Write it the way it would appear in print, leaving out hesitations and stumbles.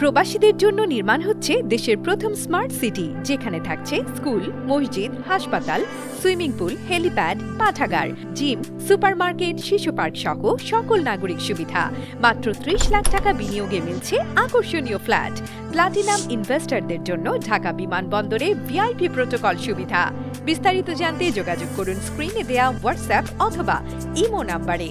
প্রবাসীদের জন্য নির্মাণ হচ্ছে দেশের প্রথম স্মার্ট সিটি, যেখানে থাকছে স্কুল, মসজিদ, হাসপাতাল, সুইমিং পুল, হেলিপ্যাড, পাঠাগার, জিম, সুপারমার্কেট, শিশু পার্ক সহ সকল নাগরিক সুবিধা। মাত্র ৩০ লাখ টাকা বিনিয়োগে মিলছে আকর্ষণীয় ফ্ল্যাট। প্লাটিনাম ইনভেস্টরদের জন্য ঢাকা বিমানবন্দরে ভিআইপি প্রোটোকল সুবিধা। বিস্তারিত জানতে যোগাযোগ করুন স্ক্রিনে দেয়া হোয়াটসঅ্যাপ অথবা ইমো নাম্বারে।